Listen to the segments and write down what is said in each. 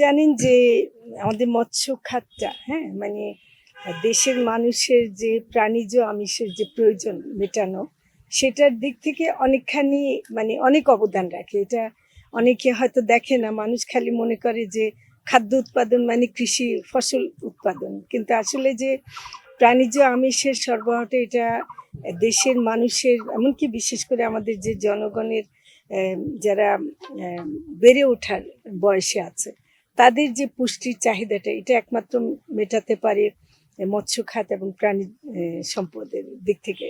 জানেন যে আমাদের মৎস্য খাতটা, হ্যাঁ, মানে দেশের মানুষের যে প্রাণীজ আমিষের যে প্রয়োজন মেটানো, সেটার দিক থেকে অনেকখানি মানে অনেক অবদান রাখে। এটা অনেকে হয়তো দেখে না, মানুষ খালি মনে করে যে খাদ্য উৎপাদন মানে কৃষি ফসল উৎপাদন, কিন্তু আসলে যে প্রাণীজ আমিষের সরবরাহটা এটা দেশের মানুষের, এমনকি বিশেষ করে আমাদের যে জনগণের যারা বেড়ে ওঠার বয়সে আছে, তাদের যে পুষ্টির চাহিদাটা এটা একমাত্র মেটাতে পারে মৎস্য খাত এবং প্রাণী সম্পদের দিক থেকে।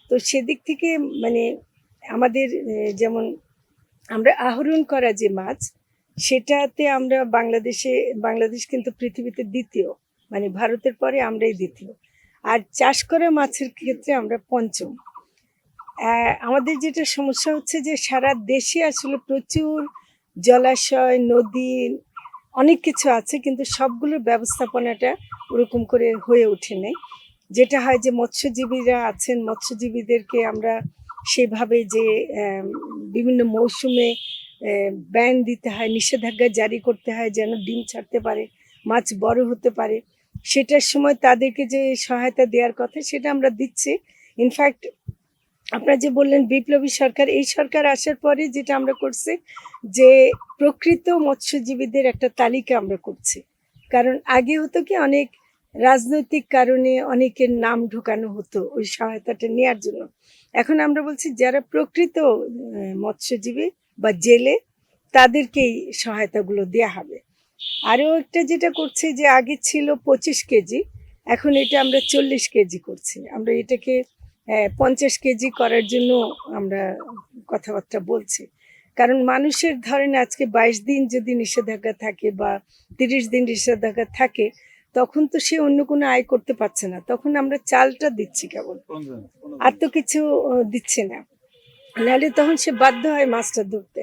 তো সেদিক থেকে মানে আমাদের যেমন আমরা আহরণ করা যে মাছ, সেটাতে আমরা বাংলাদেশ কিন্তু পৃথিবীতে দ্বিতীয়, মানে ভারতের পরে আমরাই দ্বিতীয়। আর চাষ করা মাছের ক্ষেত্রে আমরা পঞ্চম। আমাদের যেটা সমস্যা হচ্ছে যে সারা দেশে আসলে প্রচুর জলাশয়, নদী, অনেক কিছু আছে, কিন্তু সবগুলোর ব্যবস্থাপনাটা ওরকম করে হয়ে ওঠে নাই। যেটা হয় যে মৎস্যজীবীরা আছেন, মৎস্যজীবীদেরকে আমরা সেভাবে যে বিভিন্ন মৌসুমে ব্যান দিতে হয়, নিষেধাজ্ঞা জারি করতে হয় যেন ডিম ছাড়তে পারে, মাছ বড় হতে পারে, সেটার সময় তাদেরকে যে সহায়তা দেওয়ার কথা সেটা আমরা দিচ্ছি। ইনফ্যাক্ট আপনারা যে বললেন বিপ্লবী সরকার, এই সরকার আসার পরে যেটা আমরা করছি যে প্রকৃত মৎস্যজীবীদের একটা তালিকা আমরা করছি। কারণ আগে হতো কি, অনেক রাজনৈতিক কারণে অনেকের নাম ঢোকানো হতো ওই সহায়তাটা নেওয়ার জন্য। এখন আমরা বলছি যারা প্রকৃত মৎস্যজীবী বা জেলে, তাদেরকেই সহায়তাগুলো দেওয়া হবে। আরও একটা যেটা করছি যে আগে ছিল 25 কেজি, এখন এটা আমরা 40 কেজি করছি। আমরা এটাকে 50 কেজি করার জন্য আমরা কথাবার্তা বলছি। কারণ মানুষের ধরেন আজকে 22 দিন যদি নিষেধাজ্ঞা থাকে বা 30 দিন নিষেধাজ্ঞা থাকে, তখন তো সে অন্য কোনো আয় করতে পারছে না, তখন আমরা চালটা দিচ্ছি কেবল, আর তো কিছু দিচ্ছে না। নাহলে তখন সে বাধ্য হয় মাছটা ধরতে।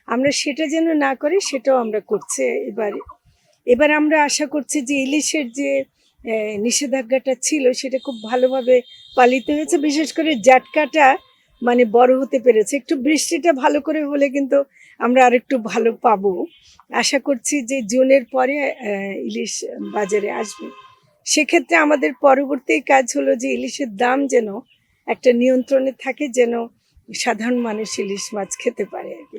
আমরা সেটা যেন না করি, সেটাও আমরা করছি। এবার আমরা আশা করছি যে ইলিশের যে নিষেধাজ্ঞাটা ছিল সেটা খুব ভালোভাবে পালিত হয়েছে। বিশেষ করে জাটকাটা মানে বড় হতে পেরেছে। একটু বৃষ্টিটা ভালো করে হলে কিন্তু আমরা আরেকটু ভালো পাবো। আশা করছি যে জুনের পরে ইলিশ বাজারে আসবে। সেক্ষেত্রে আমাদের পরবর্তী কাজ হলো যে ইলিশের দাম যেন একটা নিয়ন্ত্রণে থাকে, যেন সাধারণ মানুষ ইলিশ মাছ খেতে পারে আর কি।